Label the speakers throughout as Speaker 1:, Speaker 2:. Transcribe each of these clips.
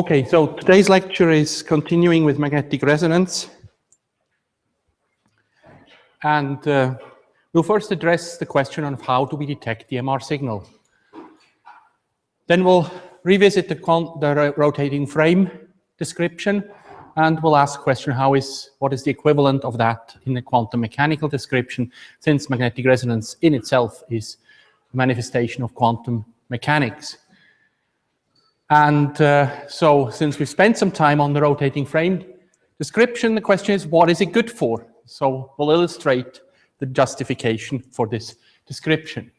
Speaker 1: Okay, so today's lecture is continuing with magnetic resonance. And we'll first address the question of how do we detect the MR signal. Then we'll revisit the rotating frame description, and we'll ask the question, what is the equivalent of that in the quantum mechanical description, since magnetic resonance in itself is a manifestation of quantum mechanics. And so since we've spent some time on the rotating frame description, the question is, what is it good for? So we'll illustrate the justification for this description.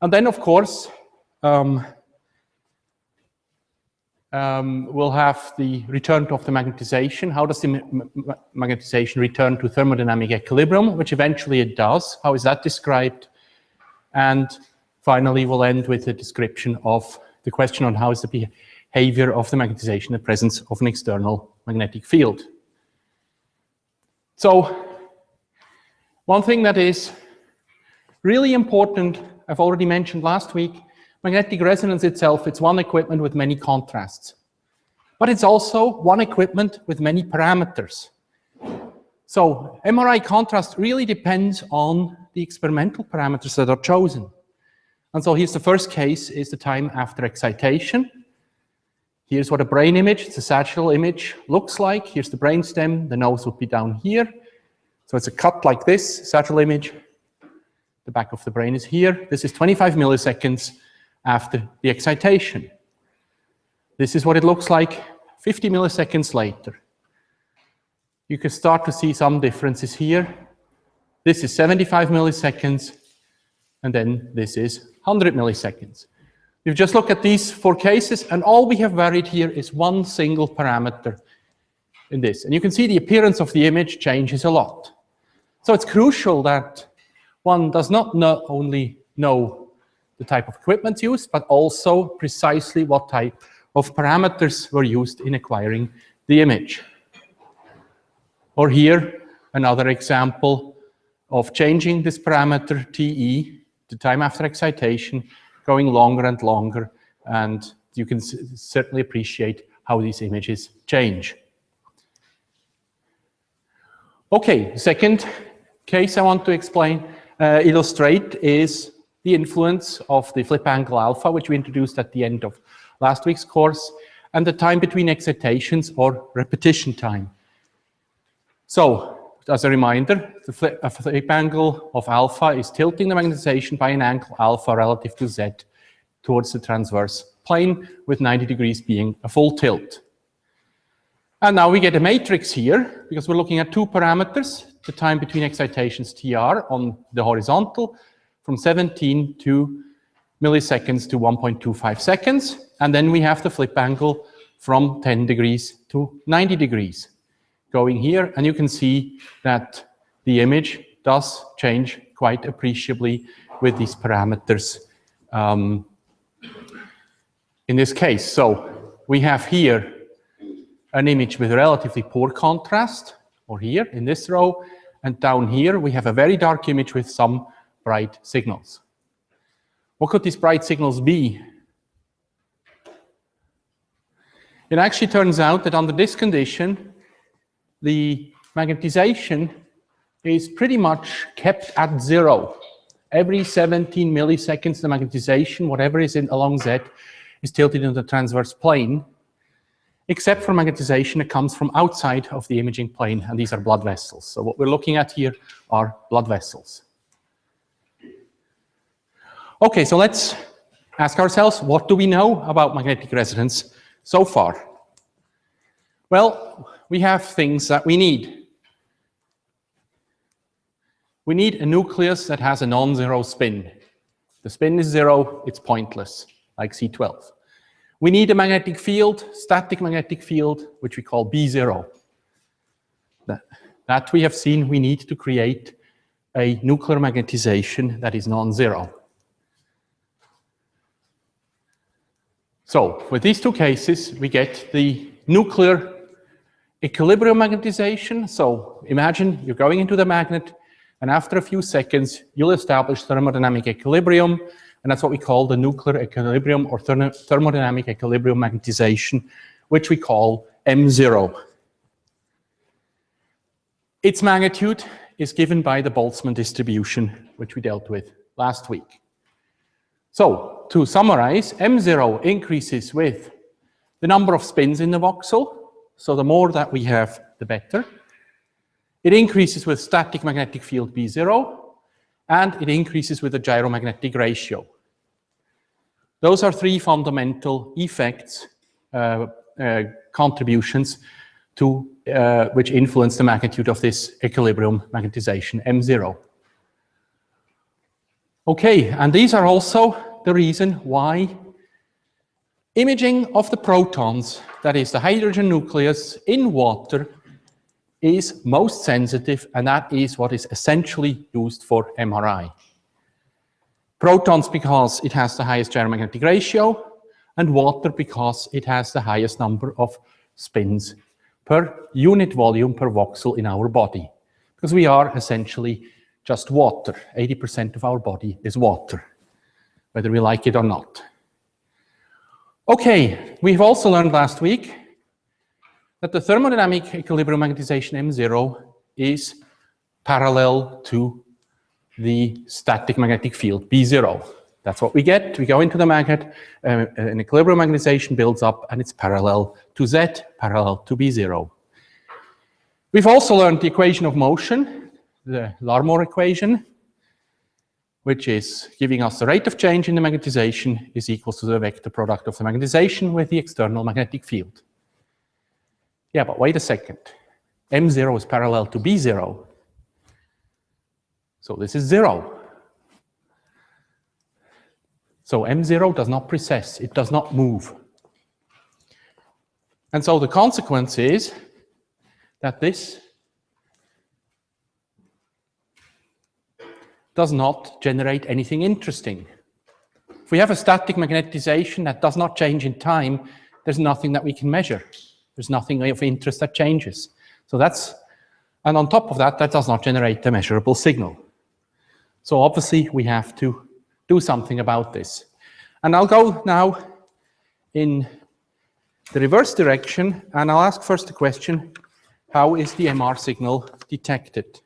Speaker 1: And then, of course, we'll have the return of the magnetization. How does the magnetization return to thermodynamic equilibrium, which eventually it does? How is that described? And finally, we'll end with a description of the question on how is the behavior of the magnetization in the presence of an external magnetic field. So, one thing that is really important, I've already mentioned last week, magnetic resonance itself, it's one equipment with many contrasts. But it's also one equipment with many parameters. So, MRI contrast really depends on the experimental parameters that are chosen. And so here's the first case, is the time after excitation. Here's what a brain image, it's a sagittal image, looks like. Here's the brainstem, the nose would be down here. So it's a cut like this, sagittal image. The back of the brain is here. This is 25 milliseconds after the excitation. This is what it looks like 50 milliseconds later. You can start to see some differences here. This is 75 milliseconds, and then this is 100 milliseconds. You just look at these four cases, and all we have varied here is one single parameter in this. And you can see the appearance of the image changes a lot. So it's crucial that one does not only know the type of equipment used, but also precisely what type of parameters were used in acquiring the image. Or here, another example of changing this parameter, TE, the time after excitation, going longer and longer, and you can certainly appreciate how these images change. Okay, second case I want to illustrate is the influence of the flip angle alpha, which we introduced at the end of last week's course, and the time between excitations, or repetition time. So, as a reminder, the flip angle of alpha is tilting the magnetization by an angle alpha relative to z towards the transverse plane, with 90 degrees being a full tilt. And now we get a matrix here, because we're looking at two parameters, the time between excitations TR on the horizontal, from 17 milliseconds to 1.25 seconds, and then we have the flip angle from 10 degrees to 90 degrees. Going here, and you can see that the image does change quite appreciably with these parameters in this case. So we have here an image with relatively poor contrast, or here in this row, and down here we have a very dark image with some bright signals. What could these bright signals be? It actually turns out that under this condition, the magnetization is pretty much kept at zero. Every 17 milliseconds, the magnetization, whatever is along Z, is tilted into the transverse plane, except for magnetization that comes from outside of the imaging plane, and these are blood vessels. So what we're looking at here are blood vessels. Okay, so let's ask ourselves, what do we know about magnetic resonance so far? Well, we have things that we need. We need a nucleus that has a non-zero spin. The spin is zero, it's pointless, like C12. We need a magnetic field, static magnetic field, which we call B0. That we have seen we need to create a nuclear magnetization that is non-zero. So, with these two cases, we get the nuclear equilibrium magnetization. So imagine you're going into the magnet, and after a few seconds, you'll establish thermodynamic equilibrium And that's what we call the nuclear equilibrium or thermodynamic equilibrium magnetization, which we call M0. Its magnitude is given by the Boltzmann distribution, which we dealt with last week. So, to summarize, M0 increases with the number of spins in the voxel. So the more that we have, the better. It increases with static magnetic field B0, and it increases with the gyromagnetic ratio. Those are three fundamental effects, contributions to which influence the magnitude of this equilibrium magnetization M0. Okay, and these are also the reason why imaging of the protons, that is the hydrogen nucleus in water, is most sensitive, and that is what is essentially used for MRI. Protons because it has the highest gyromagnetic ratio, and water because it has the highest number of spins per unit volume per voxel in our body. Because we are essentially just water. 80% of our body is water, whether we like it or not. Okay, we've also learned last week that the thermodynamic equilibrium magnetization M0 is parallel to the static magnetic field B0. That's what we get. We go into the magnet, an equilibrium magnetization builds up, and it's parallel to Z, parallel to B0. We've also learned the equation of motion, the Larmor equation, which is giving us the rate of change in the magnetization is equal to the vector product of the magnetization with the external magnetic field. Yeah, but wait a second. M0 is parallel to B0. So this is 0. So M0 does not precess, it does not move. And so the consequence is that this does not generate anything interesting. If we have a static magnetization that does not change in time, there's nothing that we can measure. There's nothing of interest that changes. So that's, and on top of that, that does not generate a measurable signal. So obviously we have to do something about this. And I'll go now in the reverse direction, and I'll ask first the question, how is the MR signal detected?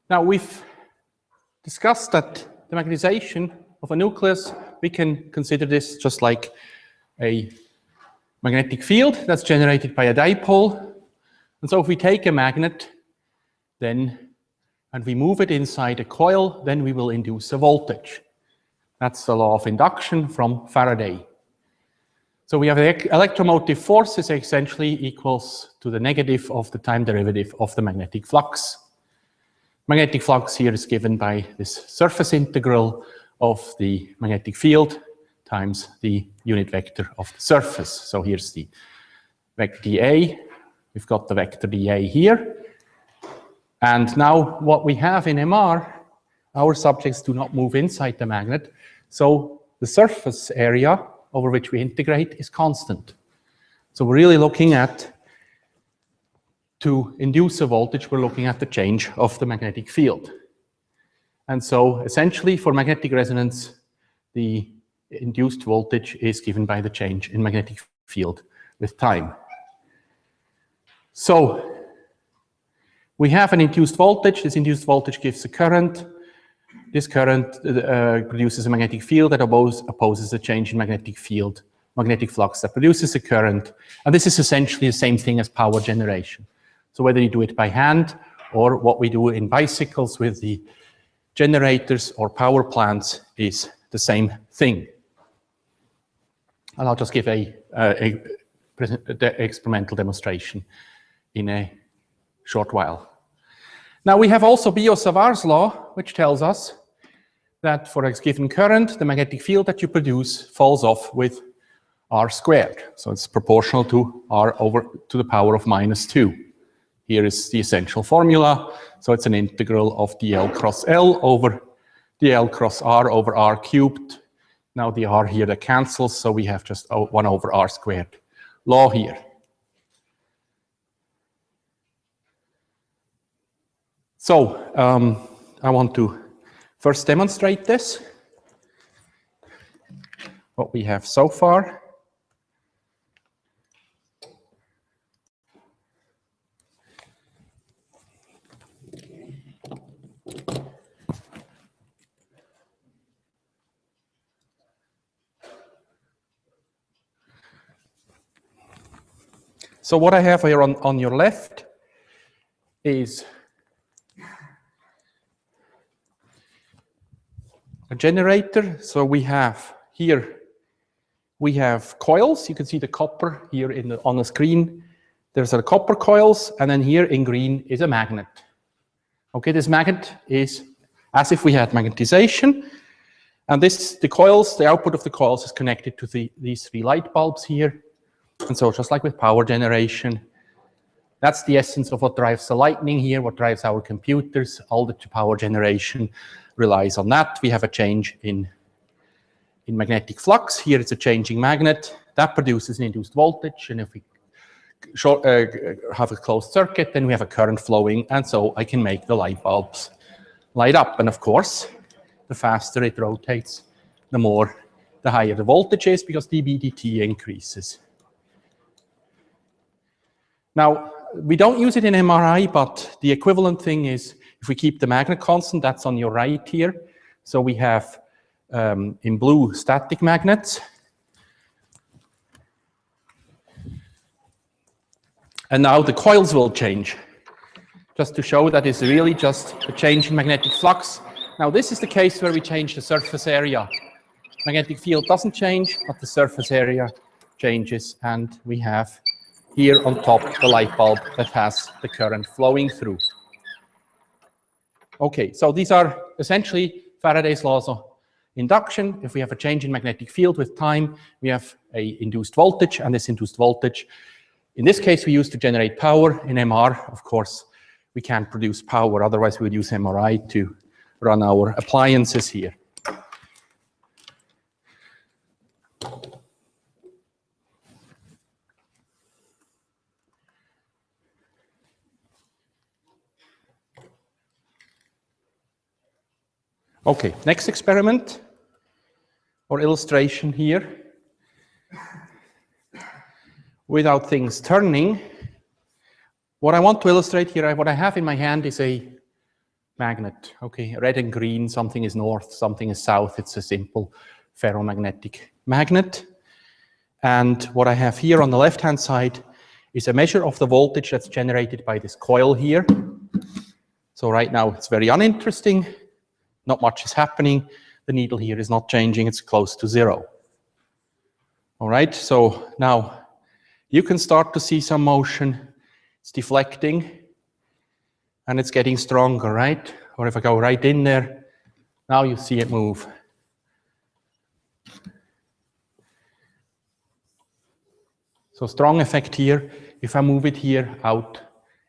Speaker 1: Now, we've discussed that the magnetization of a nucleus, we can consider this just like a magnetic field that's generated by a dipole. And so if we take a magnet, then, and we move it inside a coil, then we will induce a voltage. That's the law of induction from Faraday. So we have the electromotive force is essentially equals to the negative of the time derivative of the magnetic flux. Magnetic flux here is given by this surface integral of the magnetic field times the unit vector of the surface. So here's the vector dA. We've got the vector dA here. And now what we have in MR, our subjects do not move inside the magnet. So the surface area over which we integrate is constant. So we're really looking at, to induce a voltage, we're looking at the change of the magnetic field. And so essentially for magnetic resonance, the induced voltage is given by the change in magnetic field with time. So we have an induced voltage. This induced voltage gives a current. This current produces a magnetic field that opposes a change in magnetic field, magnetic flux that produces a current. And this is essentially the same thing as power generation. So whether you do it by hand or what we do in bicycles with the generators or power plants is the same thing. And I'll just give a experimental demonstration in a short while. Now we have also Biot-Savart's law, which tells us that for a given current, the magnetic field that you produce falls off with R squared. So it's proportional to R over to the power of -2. Here is the essential formula. So it's an integral of dl cross L over dl cross R over R cubed. Now the R here that cancels, so we have just 1 over R squared law here. So I want to first demonstrate this, what we have so far. So what I have here on your left is a generator. So we have here, we have coils. You can see the copper here on the screen. There's a copper coils, and then here in green is a magnet. Okay, this magnet is as if we had magnetization, and the coils, the output of the coils is connected to these 3 light bulbs here. And so just like with power generation, that's the essence of what drives the lightning here, what drives our computers. All the power generation relies on that. We have a change in magnetic flux. Here it's a changing magnet. That produces an induced voltage. And if we have a closed circuit, then we have a current flowing. And so I can make the light bulbs light up. And of course, the faster it rotates, the higher the voltage is, because dB dt increases. Now, we don't use it in MRI, but the equivalent thing is if we keep the magnet constant, that's on your right here. So we have, in blue, static magnets. And now the coils will change, just to show that it's really just a change in magnetic flux. Now, this is the case where we change the surface area. Magnetic field doesn't change, but the surface area changes, and we have here on top the light bulb that has the current flowing through. Okay, so these are essentially Faraday's laws of induction. If we have a change in magnetic field with time, we have an induced voltage, and this induced voltage, in this case, we use to generate power. In MR, of course, we can't produce power, otherwise we would use MRI to run our appliances here. Okay, next experiment or illustration here. Without things turning, what I want to illustrate here, what I have in my hand is a magnet. Okay, red and green, something is north, something is south. It's a simple ferromagnetic magnet. And what I have here on the left-hand side is a measure of the voltage that's generated by this coil here. So right now it's very uninteresting. Not much is happening. The needle here is not changing. It's close to 0. All right, so now you can start to see some motion. It's deflecting, and it's getting stronger, right? Or if I go right in there, now you see it move. So strong effect here. If I move it here out,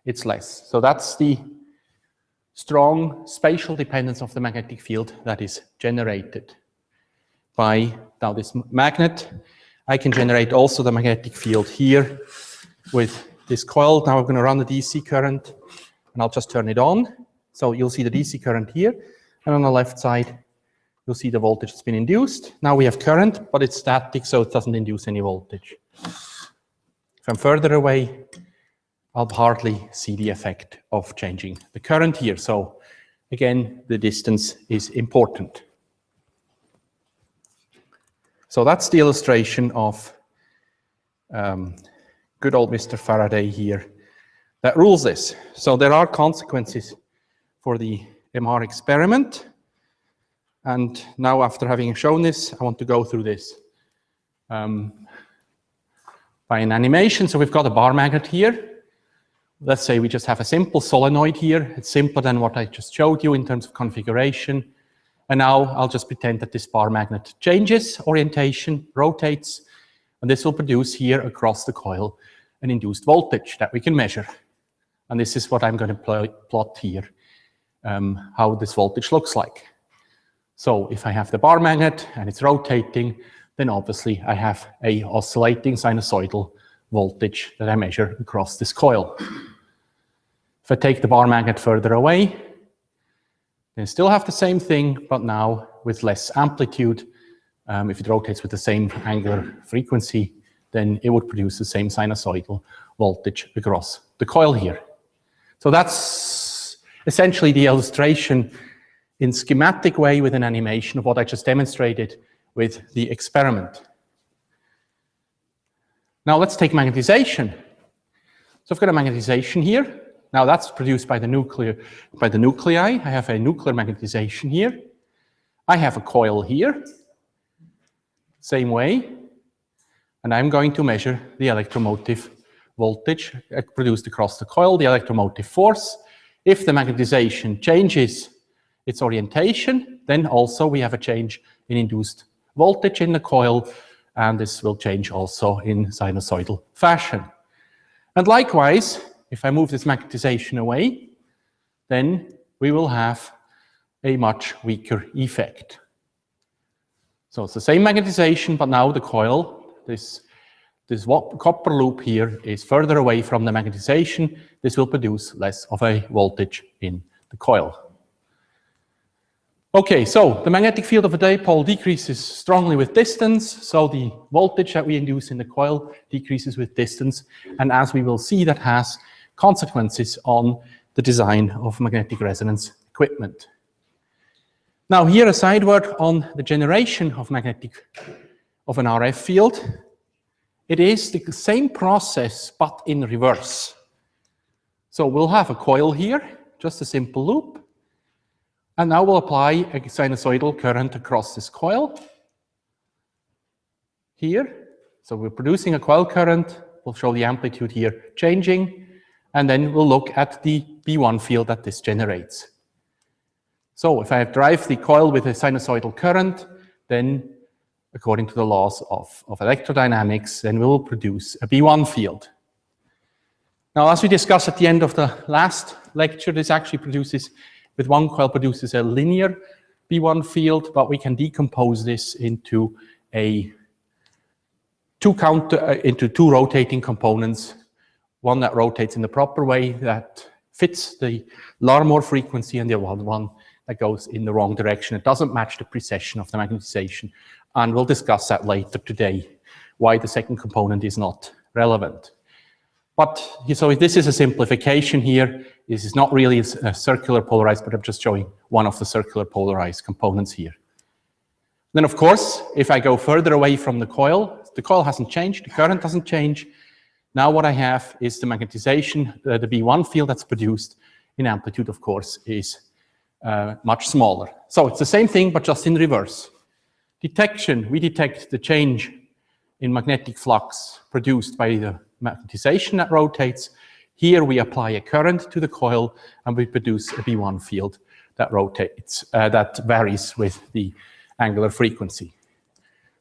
Speaker 1: it's less. So that's the strong spatial dependence of the magnetic field that is generated by now this magnet. I can generate also the magnetic field here with this coil. Now I'm going to run the DC current, and I'll just turn it on. So you'll see the DC current here, and on the left side, you'll see the voltage that's been induced. Now we have current, but it's static, so it doesn't induce any voltage. If I'm further away, I'll hardly see the effect of changing the current here. So again, the distance is important. So that's the illustration of good old Mr. Faraday here that rules this. So there are consequences for the MR experiment. And now, after having shown this, I want to go through this by an animation. So we've got a bar magnet here. Let's say we just have a simple solenoid here. It's simpler than what I just showed you in terms of configuration. And now I'll just pretend that this bar magnet changes orientation, rotates, and this will produce here across the coil an induced voltage that we can measure. And this is what I'm going to plot here, how this voltage looks like. So if I have the bar magnet and it's rotating, then obviously I have a oscillating sinusoidal voltage that I measure across this coil. If I take the bar magnet further away, Then still have the same thing, but now with less amplitude. If it rotates with the same angular frequency, then it would produce the same sinusoidal voltage across the coil here. So that's essentially the illustration in schematic way with an animation of what I just demonstrated with the experiment. Now let's take magnetization. So I've got a magnetization here. Now that's produced by the nuclei. I have a nuclear magnetization here. I have a coil here, same way, and I'm going to measure the electromotive voltage produced across the coil, the electromotive force. If the magnetization changes its orientation, then also we have a change in induced voltage in the coil, and this will change also in sinusoidal fashion. And likewise, if I move this magnetization away, then we will have a much weaker effect. So it's the same magnetization, but now the coil, this copper loop here is further away from the magnetization. This will produce less of a voltage in the coil. Okay, so the magnetic field of a dipole decreases strongly with distance, so the voltage that we induce in the coil decreases with distance, and as we will see, that has consequences on the design of magnetic resonance equipment. Now here a side word on the generation of an RF field. It is the same process, but in reverse. So we'll have a coil here, just a simple loop. And now we'll apply a sinusoidal current across this coil here. So we're producing a coil current. We'll show the amplitude here changing. And then we'll look at the B1 field that this generates. So if I drive the coil with a sinusoidal current, then according to the laws of electrodynamics, then we will produce a B1 field. Now, as we discussed at the end of the last lecture, this actually produces, with one coil, produces a linear B1 field, but we can decompose this into two rotating components. One that rotates in the proper way, that fits the Larmor frequency, and the other one that goes in the wrong direction. It doesn't match the precession of the magnetization. And we'll discuss that later today, why the second component is not relevant. But, so this is a simplification here. This is not really a circular polarized, but I'm just showing one of the circular polarized components here. Then, of course, if I go further away from the coil hasn't changed, the current doesn't change. Now what I have is the magnetization, the B1 field that's produced in amplitude, of course, is much smaller. So it's the same thing, but just in reverse. Detection, we detect the change in magnetic flux produced by the magnetization that rotates. Here we apply a current to the coil, and we produce a B1 field that rotates, that varies with the angular frequency.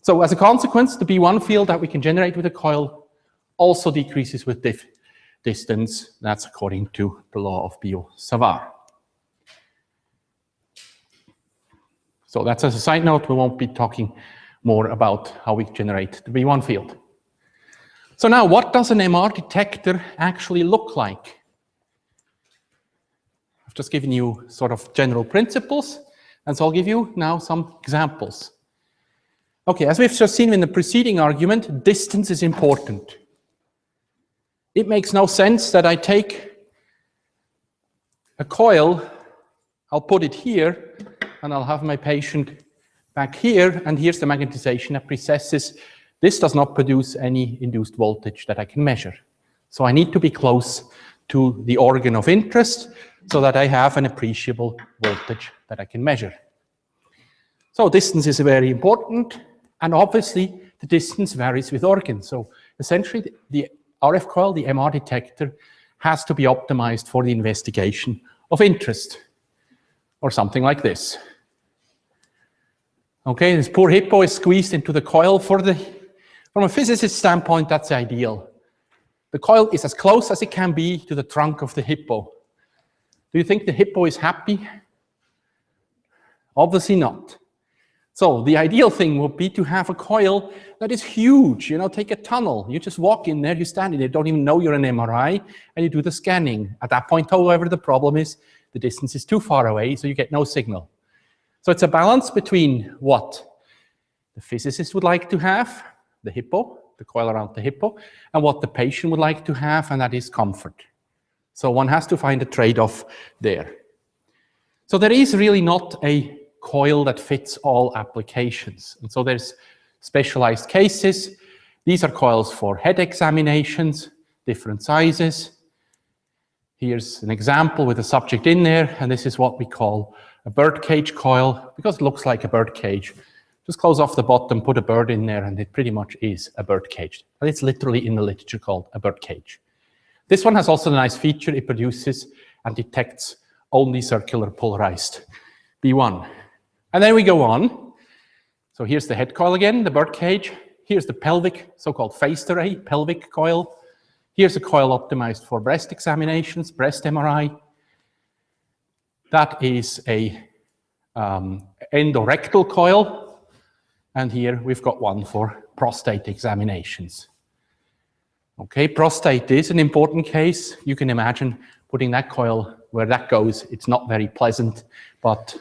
Speaker 1: So as a consequence, the B1 field that we can generate with a coil also decreases with distance. That's according to the law of Biot-Savart. So that's as a side note. We won't be talking more about how we generate the B1 field. So now, what does an MR detector actually look like? I've just given you sort of general principles, and so I'll give you now some examples. Okay, as we've just seen in the preceding argument, distance is important. It makes no sense that I take a coil, I'll put it here, and I'll have my patient back here, and here's the magnetization that precesses. This does not produce any induced voltage that I can measure. So I need to be close to the organ of interest so that I have an appreciable voltage that I can measure. So distance is very important, and obviously the distance varies with organs. So essentially the RF coil, the MR detector, has to be optimized for the investigation of interest, or something like this. Okay, this poor hippo is squeezed into the coil. From a physicist standpoint, that's ideal. The coil is as close as it can be to the trunk of the hippo. Do you think the hippo is happy? Obviously not. So the ideal thing would be to have a coil that is huge. You know, take a tunnel. You just walk in there, you stand in there, don't even know you're an MRI, and you do the scanning. At that point, however, the problem is the distance is too far away, so you get no signal. So it's a balance between what the physicist would like to have, the hippo, the coil around the hippo, and what the patient would like to have, and that is comfort. So one has to find a trade-off there. So there is really not a coil that fits all applications. And so there's specialized cases. These are coils for head examinations, different sizes. Here's an example with a subject in there, and this is what we call a bird cage coil, because it looks like a bird cage. Just close off the bottom, put a bird in there, and it pretty much is a bird cage. And it's literally in the literature called a bird cage. This one has also a nice feature. It produces and detects only circular polarized B1. And then we go on. So here's the head coil again, the bird cage. Here's the pelvic, so-called phased array, pelvic coil. Here's a coil optimized for breast examinations, breast MRI. That is a endorectal coil. And here we've got one for prostate examinations. Okay, prostate is an important case. You can imagine putting that coil where that goes. It's not very pleasant, but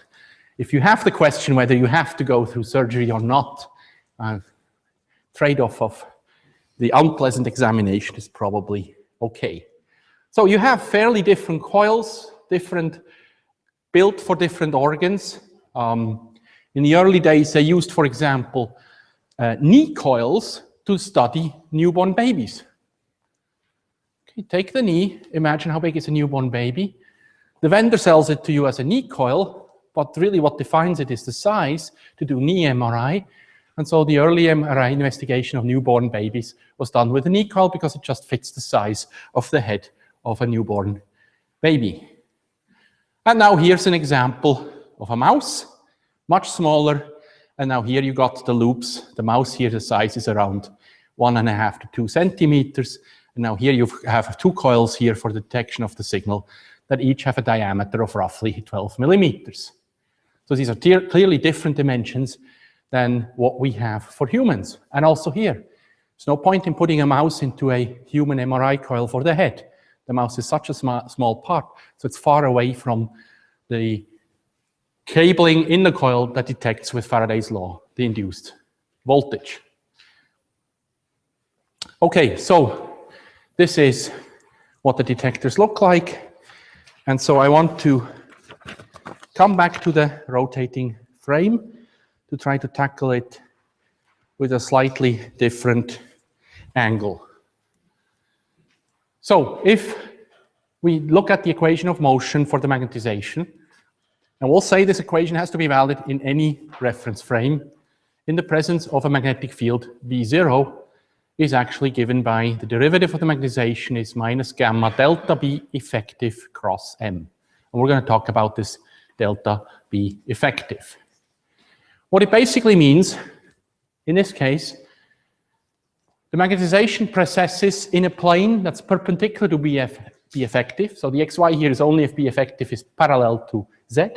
Speaker 1: if you have the question whether you have to go through surgery or not, trade-off of the unpleasant examination is probably okay. So you have fairly different coils, different built for different organs. In the early days, they used, for example, knee coils to study newborn babies. Okay, take the knee, imagine how big is a newborn baby. The vendor sells it to you as a knee coil, but really what defines it is the size to do knee MRI. And so the early MRI investigation of newborn babies was done with a knee coil because it just fits the size of the head of a newborn baby. And now here's an example of a mouse, much smaller. And now here you got the loops. The mouse here, the size is around 1.5 to 2 centimeters. And now here you have 2 coils here for the detection of the signal that each have a diameter of roughly 12 millimeters. So these are clearly different dimensions than what we have for humans. And also here, there's no point in putting a mouse into a human MRI coil for the head. The mouse is such a small part, so it's far away from the cabling in the coil that detects with Faraday's law the induced voltage. Okay, so this is what the detectors look like. And so I want to come back to the rotating frame to try to tackle it with a slightly different angle. So if we look at the equation of motion for the magnetization, and we'll say this equation has to be valid in any reference frame, in the presence of a magnetic field, V0 is actually given by the derivative of the magnetization is minus gamma delta B effective cross M. And we're going to talk about this delta B effective. What it basically means, in this case, the magnetization processes in a plane that's perpendicular to B effective. So the xy here is only if B effective is parallel to Z,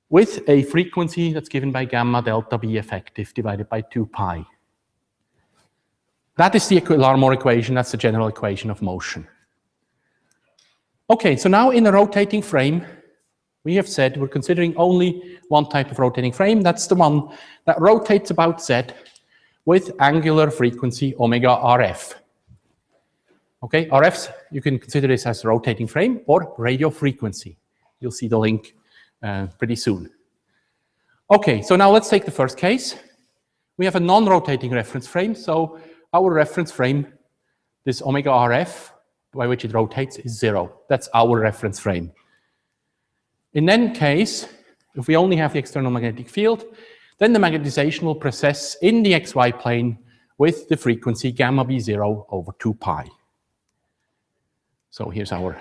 Speaker 1: with a frequency that's given by gamma delta B effective divided by 2 pi. That is the Larmor equation. That's the general equation of motion. Okay, so now in a rotating frame, we have said we're considering only one type of rotating frame. That's the one that rotates about Z with angular frequency omega RF. Okay, RFs, you can consider this as a rotating frame or radio frequency. You'll see the link pretty soon. Okay, so now let's take the first case. We have a non-rotating reference frame. So our reference frame, this omega RF, by which it rotates, is 0. That's our reference frame. In that case, if we only have the external magnetic field, then the magnetization will process in the xy plane with the frequency gamma B0 over 2 pi. So here's our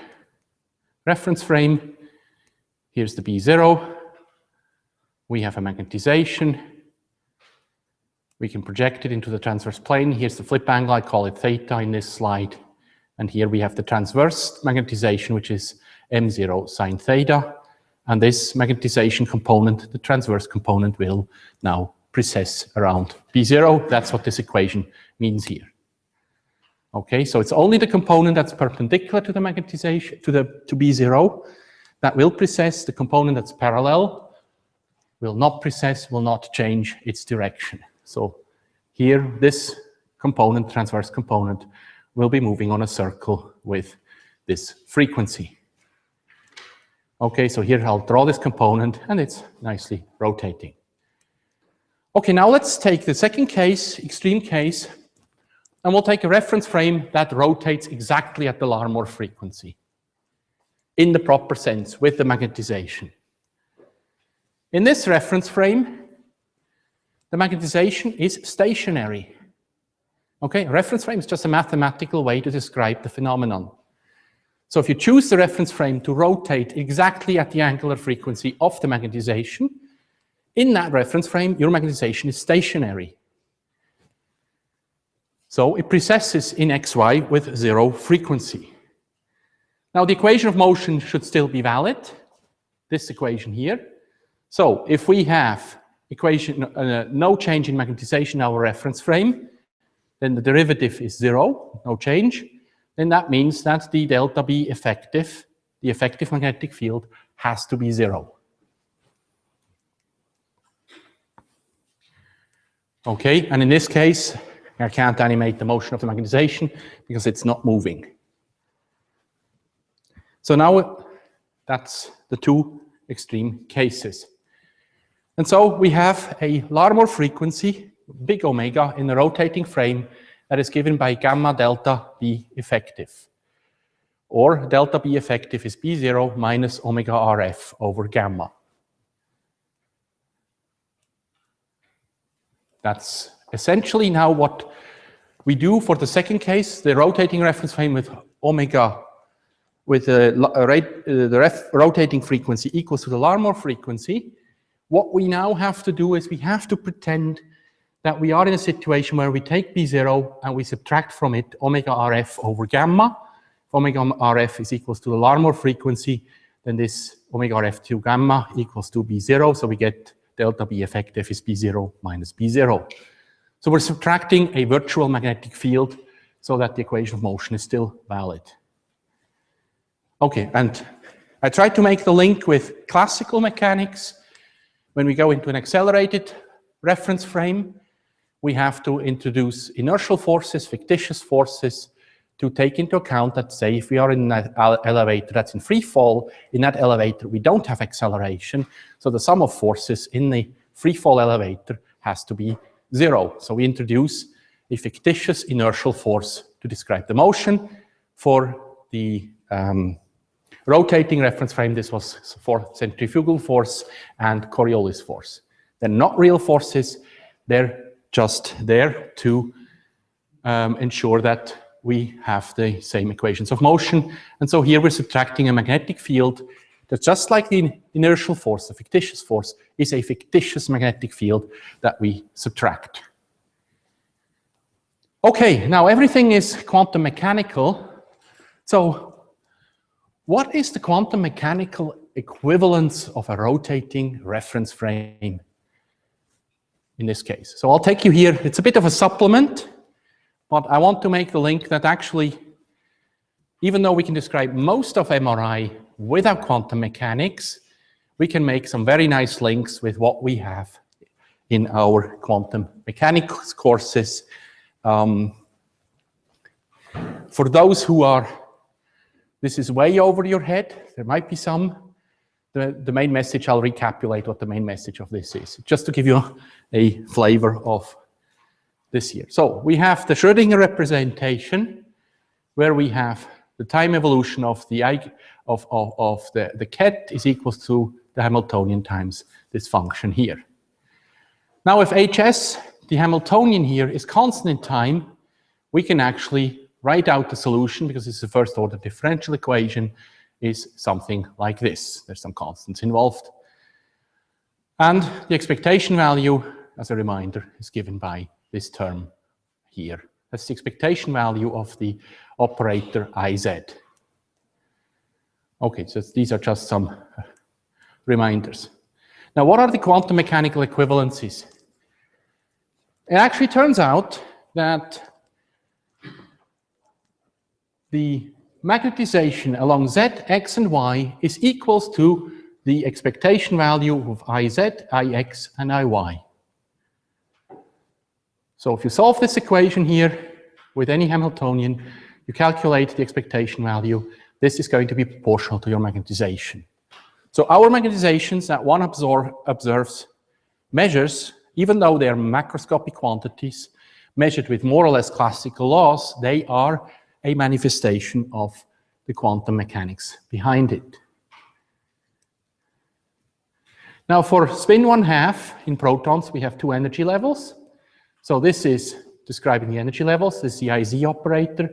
Speaker 1: reference frame. Here's the B0. We have a magnetization. We can project it into the transverse plane. Here's the flip angle. I call it theta in this slide. And here we have the transverse magnetization, which is M0 sine theta. And this magnetization component, the transverse component, will now precess around B0. That's what this equation means here. Okay, so it's only the component that's perpendicular to the magnetization, to B0, that will precess, the component that's parallel will not precess, will not change its direction. So here, this component, transverse component, will be moving on a circle with this frequency. Okay, so here I'll draw this component, and it's nicely rotating. Okay, now let's take the second case, extreme case, and we'll take a reference frame that rotates exactly at the Larmor frequency in the proper sense with the magnetization. In this reference frame, the magnetization is stationary. Okay, a reference frame is just a mathematical way to describe the phenomenon. So if you choose the reference frame to rotate exactly at the angular frequency of the magnetization, in that reference frame, your magnetization is stationary. So it precesses in xy with 0 frequency. Now the equation of motion should still be valid, this equation here. So if we have equation no change in magnetization in our reference frame, then the derivative is 0, no change. Then that means that the delta B effective, the effective magnetic field, has to be 0. Okay, and in this case, I can't animate the motion of the magnetization because it's not moving. So now that's the two extreme cases. And so we have a Larmor frequency, big omega, in the rotating frame that is given by gamma delta B effective. Or delta B effective is B0 minus omega RF over gamma. That's essentially now what we do for the second case, the rotating reference frame with omega, with the rotating frequency equals to the Larmor frequency. What we now have to do is we have to pretend that we are in a situation where we take B0 and we subtract from it omega RF over gamma. If omega RF is equals to the Larmor frequency, then this omega RF to gamma equals to B0, so we get delta B effective is B0 minus B0. So we're subtracting a virtual magnetic field so that the equation of motion is still valid. Okay, and I tried to make the link with classical mechanics. When we go into an accelerated reference frame, we have to introduce inertial forces, fictitious forces, to take into account that, say, if we are in an elevator that's in free fall, in that elevator we don't have acceleration, so the sum of forces in the free fall elevator has to be 0. So we introduce a fictitious inertial force to describe the motion. For the rotating reference frame, this was for centrifugal force and Coriolis force. They're not real forces, they're just there to ensure that we have the same equations of motion. And so here we're subtracting a magnetic field that, just like the inertial force, the fictitious force, is a fictitious magnetic field that we subtract. Okay, now everything is quantum mechanical. So what is the quantum mechanical equivalence of a rotating reference frame in this case? So I'll take you here. It's a bit of a supplement, but I want to make the link that actually, even though we can describe most of MRI without quantum mechanics, we can make some very nice links with what we have in our quantum mechanics courses. For those who are, this is way over your head, there might be some. The main message, I'll recapitulate what the main message of this is, just to give you a flavor of this here. So we have the Schrödinger representation, where we have the time evolution of the ket is equal to the Hamiltonian times this function here. Now if Hs, the Hamiltonian here, is constant in time, we can actually write out the solution, because it's the first order differential equation, is something like this. There's some constants involved. And the expectation value, as a reminder, is given by this term here. That's the expectation value of the operator Iz. Okay, so these are just some reminders. Now, what are the quantum mechanical equivalences? It actually turns out that the magnetization along Z, X, and Y is equals to the expectation value of IZ, IX, and IY. So if you solve this equation here with any Hamiltonian, you calculate the expectation value, this is going to be proportional to your magnetization. So our magnetizations that one observes measures, even though they are macroscopic quantities, measured with more or less classical laws, they are a manifestation of the quantum mechanics behind it. Now for spin 1/2 in protons, we have two energy levels. So this is describing the energy levels. This is the IZ operator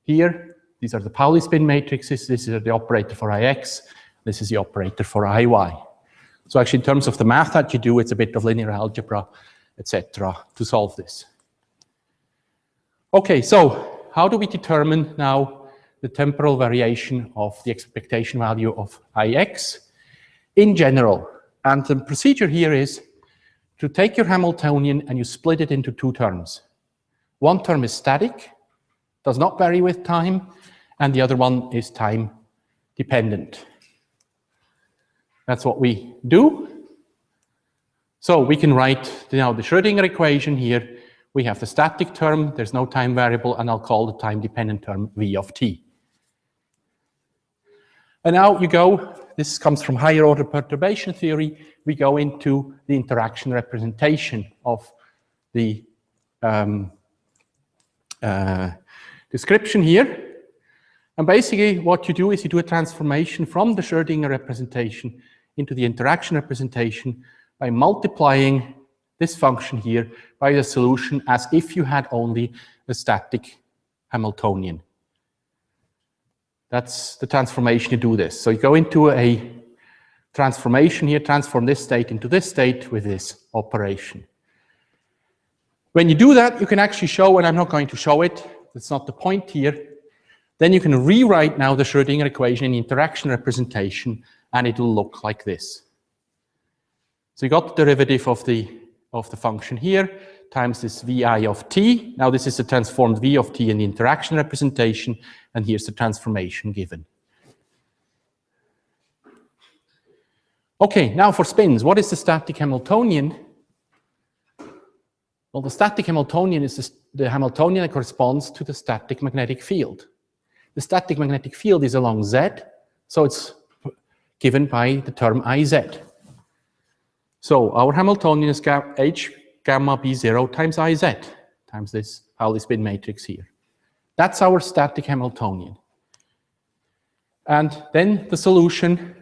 Speaker 1: here. These are the Pauli spin matrices. This is the operator for IX. This is the operator for IY. So actually, in terms of the math that you do, it's a bit of linear algebra, etc., to solve this. Okay, so how do we determine now the temporal variation of the expectation value of IX in general? And the procedure here is to take your Hamiltonian and you split it into two terms. One term is static, does not vary with time, and the other one is time dependent. That's what we do. So we can write now the Schrödinger equation here. We have the static term, there's no time variable, and I'll call the time dependent term V of t. And now you go, this comes from higher order perturbation theory, we go into the interaction representation of the description here. And basically what you do is you do a transformation from the Schrödinger representation into the interaction representation by multiplying this function here by the solution as if you had only a static Hamiltonian. That's the transformation you do this. So you go into a transformation here, transform this state into this state with this operation. When you do that, you can actually show, and I'm not going to show it, that's not the point here, then you can rewrite now the Schrödinger equation in the interaction representation, and it will look like this. So you got the derivative of the function here, times this Vi of t. Now this is the transformed V of t in the interaction representation, and here's the transformation given. Okay, now for spins, what is the static Hamiltonian? Well, the static Hamiltonian is the Hamiltonian that corresponds to the static magnetic field. The static magnetic field is along Z, so it's given by the term Iz. So our Hamiltonian is H gamma B0 times Iz, times this Pauli spin matrix here. That's our static Hamiltonian. And then the solution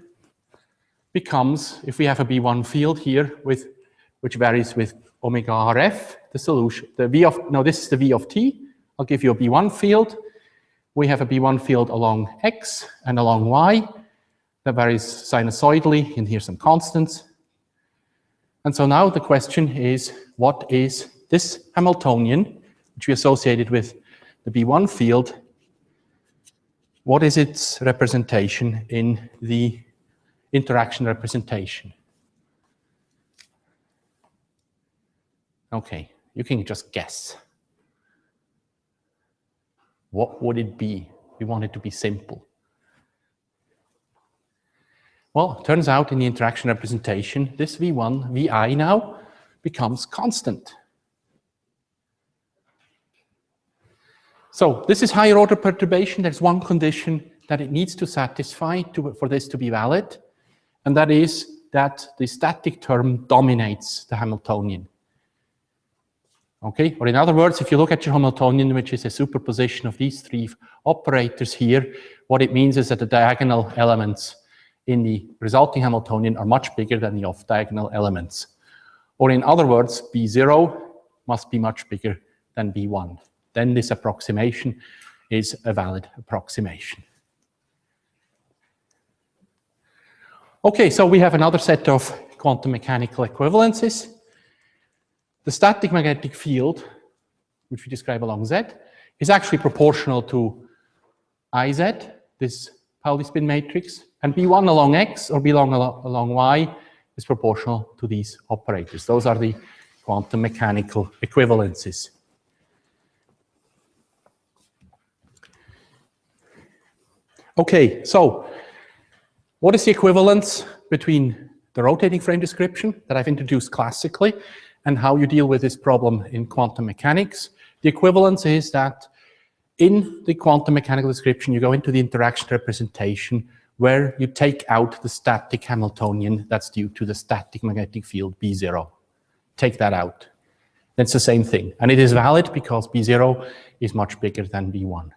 Speaker 1: becomes, if we have a B1 field here, which varies with omega Rf, the solution, this is the V of t. I'll give you a B1 field. We have a B1 field along X and along Y that varies sinusoidally, and here's some constants. And so now the question is, what is this Hamiltonian, which we associated with the B1 field, what is its representation in the interaction representation? Okay, you can just guess. What would it be? We want it to be simple. Well, it turns out in the interaction representation, this V1, Vi now, becomes constant. So this is higher order perturbation. There's one condition that it needs to satisfy for this to be valid, and that is that the static term dominates the Hamiltonian. Okay, or in other words, if you look at your Hamiltonian, which is a superposition of these three operators here, what it means is that the diagonal elements in the resulting Hamiltonian are much bigger than the off-diagonal elements. Or in other words, B0 must be much bigger than B1. Then this approximation is a valid approximation. Okay, so we have another set of quantum mechanical equivalences. The static magnetic field, which we describe along Z, is actually proportional to Iz, this Pauli spin matrix, and B1 along X or B1 along Y is proportional to these operators. Those are the quantum mechanical equivalences. Okay, so what is the equivalence between the rotating frame description that I've introduced classically and how you deal with this problem in quantum mechanics? The equivalence is that in the quantum mechanical description, you go into the interaction representation where you take out the static Hamiltonian that's due to the static magnetic field B0. Take that out. That's the same thing. And it is valid because B0 is much bigger than B1.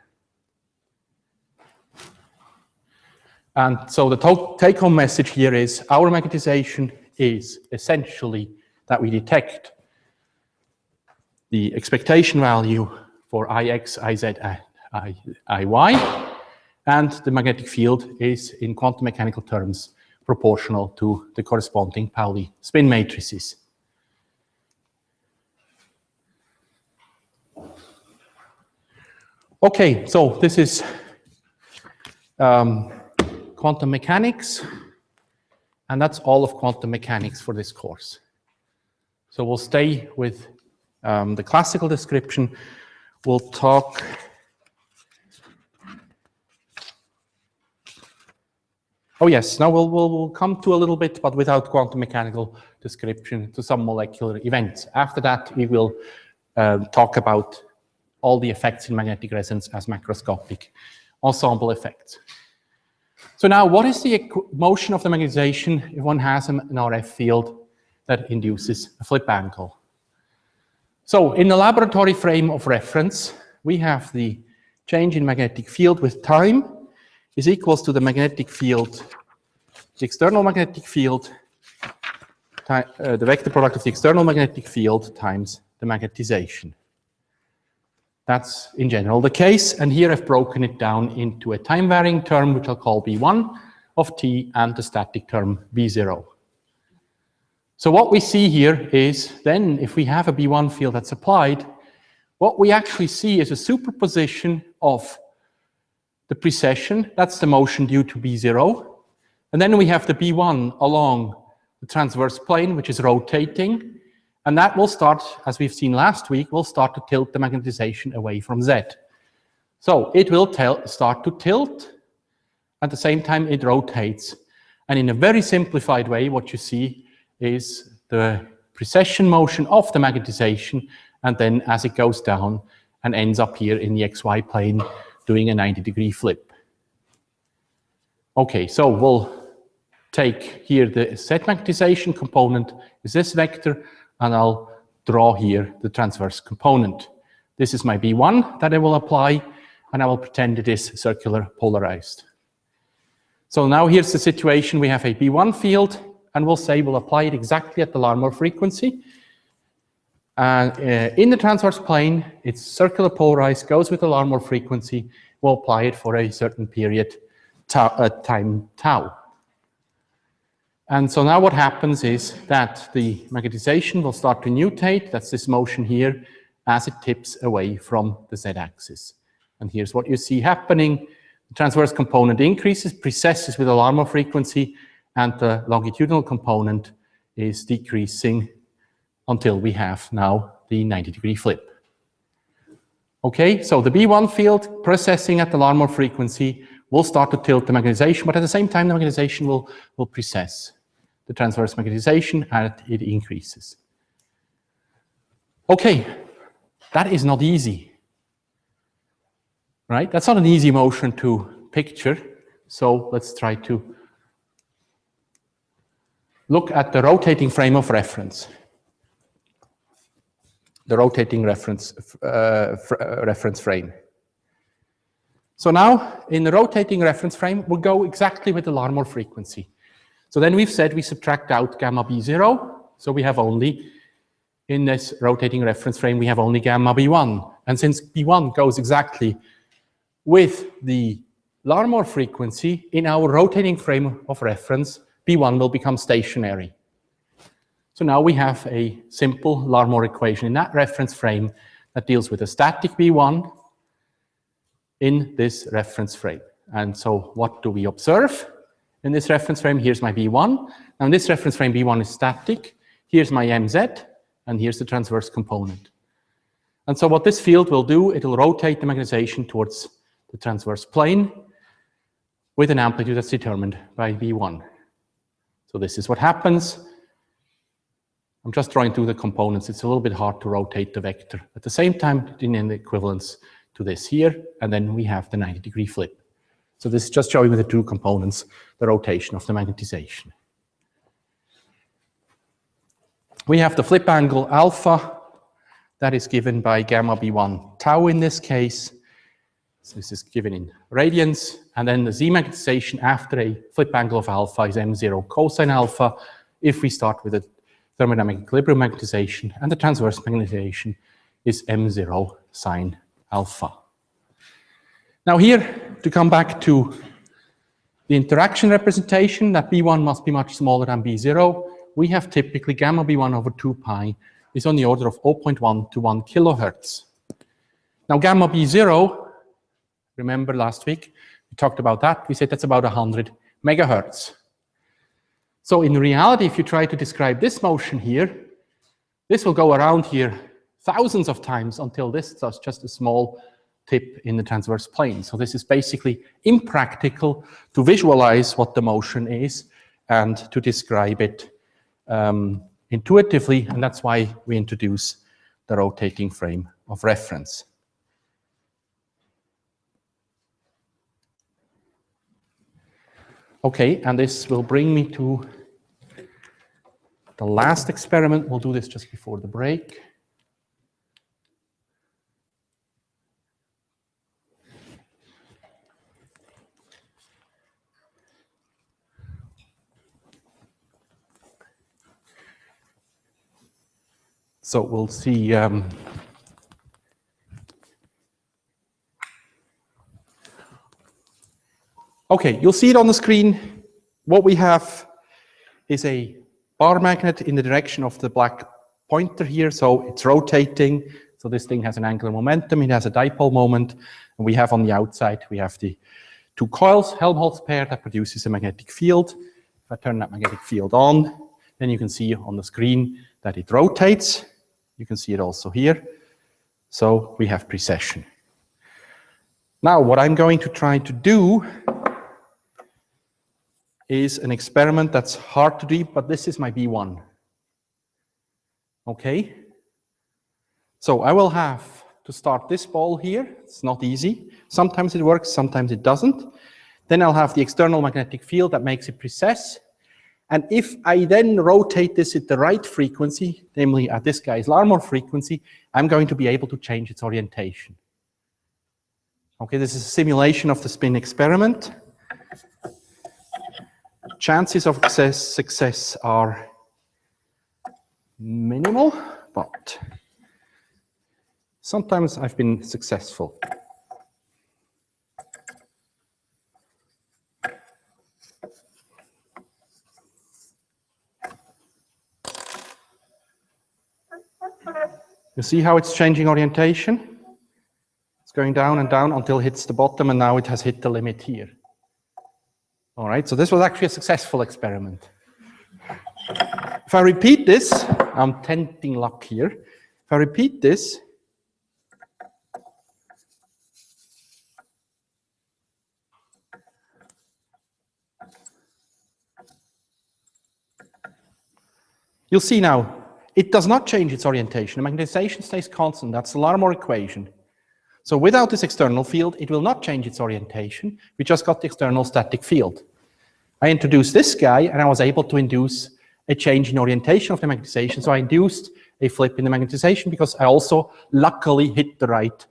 Speaker 1: And so the take-home message here is our magnetization is essentially that we detect the expectation value for Ix, Iz, Iy, and the magnetic field is, in quantum mechanical terms, proportional to the corresponding Pauli spin matrices. Okay, so this is quantum mechanics, and that's all of quantum mechanics for this course. So we'll stay with the classical description. We'll talk oh yes, now we'll come to a little bit, but without quantum mechanical description, to some molecular events. After that, we will talk about all the effects in magnetic resonance as macroscopic ensemble effects. So now, what is the motion of the magnetization if one has an RF field that induces a flip angle? So in the laboratory frame of reference, we have the change in magnetic field with time is equals to the magnetic field, the external magnetic field, the vector product of the external magnetic field times the magnetization. That's in general the case, and here I've broken it down into a time-varying term, which I'll call B1 of t, and the static term B0. So what we see here is then, if we have a B1 field that's applied, what we actually see is a superposition of the precession, that's the motion due to B0, and then we have the B1 along the transverse plane, which is rotating, and that will start, as we've seen last week, will start to tilt the magnetization away from Z. So it will start to tilt, at the same time it rotates. And in a very simplified way, what you see is the precession motion of the magnetization, and then as it goes down and ends up here in the XY plane doing a 90-degree flip. Okay, so we'll take here the Z magnetization component is this vector, and I'll draw here the transverse component. This is my B1 that I will apply, and I will pretend it is circular polarized. So now here's the situation. We have a B1 field, and we'll say we'll apply it exactly at the Larmor frequency. And in the transverse plane, it's circular polarized, goes with the Larmor frequency. We'll apply it for a certain period, time tau. And so now what happens is that the magnetization will start to nutate, that's this motion here, as it tips away from the Z-axis. And here's what you see happening. The transverse component increases, precesses with a Larmor frequency, and the longitudinal component is decreasing until we have now the 90-degree flip. Okay, so the B1 field processing at the Larmor frequency will start to tilt the magnetization, but at the same time the magnetization will precess the transverse magnetization, and it increases. Okay, that is not easy, right? That's not an easy motion to picture, so let's try to look at the rotating frame of reference. The rotating reference frame. So now, in the rotating reference frame, we'll go exactly with the Larmor frequency. So then we've said we subtract out gamma B0, so we have only, in this rotating reference frame, we have only gamma B1. And since B1 goes exactly with the Larmor frequency, in our rotating frame of reference, B1 will become stationary. So now we have a simple Larmor equation in that reference frame that deals with a static B1 in this reference frame. And so what do we observe in this reference frame? Here's my B1. Now in this reference frame, B1 is static. Here's my MZ, and here's the transverse component. And so what this field will do, it'll rotate the magnetization towards the transverse plane, with an amplitude that's determined by V1. So this is what happens. I'm just drawing through the components. It's a little bit hard to rotate the vector. At the same time, in an equivalence to this here, and then we have the 90-degree flip. So this is just showing you the two components, the rotation of the magnetization. We have the flip angle alpha. That is given by gamma B1 tau in this case. So this is given in radians. And then the Z magnetization after a flip angle of alpha is M0 cosine alpha if we start with a thermodynamic equilibrium magnetization, and the transverse magnetization is M0 sine alpha. Now here, to come back to the interaction representation, that B1 must be much smaller than B0. We have typically gamma B1 over 2 pi is on the order of 0.1 to 1 kilohertz. Now gamma B0, remember last week, we talked about that, we said that's about 100 megahertz. So in reality, if you try to describe this motion here, this will go around here thousands of times until this is just a small tip in the transverse plane. So this is basically impractical to visualize what the motion is and to describe it intuitively, and that's why we introduce the rotating frame of reference. Okay, and this will bring me to the last experiment. We'll do this just before the break. So we'll see. Okay, you'll see it on the screen. What we have is a bar magnet in the direction of the black pointer here, so it's rotating. So this thing has an angular momentum, it has a dipole moment, and we have on the outside, we have the two coils, Helmholtz pair, that produces a magnetic field. If I turn that magnetic field on, then you can see on the screen that it rotates. You can see it also here. So we have precession. Now, what I'm going to try to do is an experiment that's hard to do, but this is my B1. Okay? So I will have to start this ball here. It's not easy. Sometimes it works, sometimes it doesn't. Then I'll have the external magnetic field that makes it precess. And if I then rotate this at the right frequency, namely at this guy's Larmor frequency, I'm going to be able to change its orientation. Okay, this is a simulation of the spin experiment. Chances of success are minimal, but sometimes I've been successful. You see how it's changing orientation? It's going down and down until it hits the bottom, and now it has hit the limit here. All right, so this was actually a successful experiment. If I repeat this, I'm tempting luck here. If I repeat this, you'll see now, it does not change its orientation. The magnetization stays constant. That's the Larmor equation. So without this external field, it will not change its orientation. We just got the external static field. I introduced this guy, and I was able to induce a change in orientation of the magnetization. So I induced a flip in the magnetization because I also luckily hit the right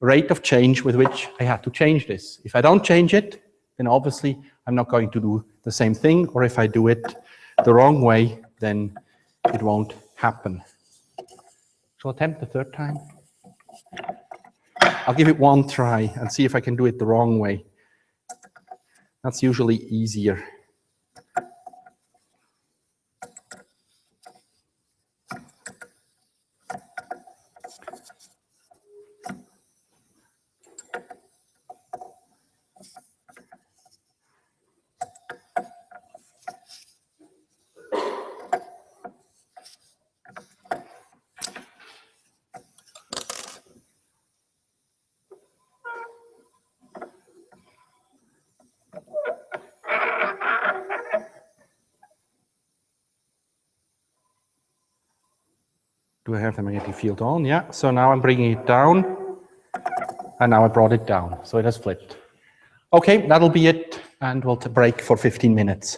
Speaker 1: rate of change with which I had to change this. If I don't change it, then obviously I'm not going to do the same thing, or if I do it the wrong way, then it won't happen. Shall I attempt the third time? I'll give it one try and see if I can do it the wrong way. That's usually easier. Do I have the magnetic field on? Yeah. So now I'm bringing it down, and now I brought it down. So it has flipped. Okay, that'll be it, and we'll break for 15 minutes.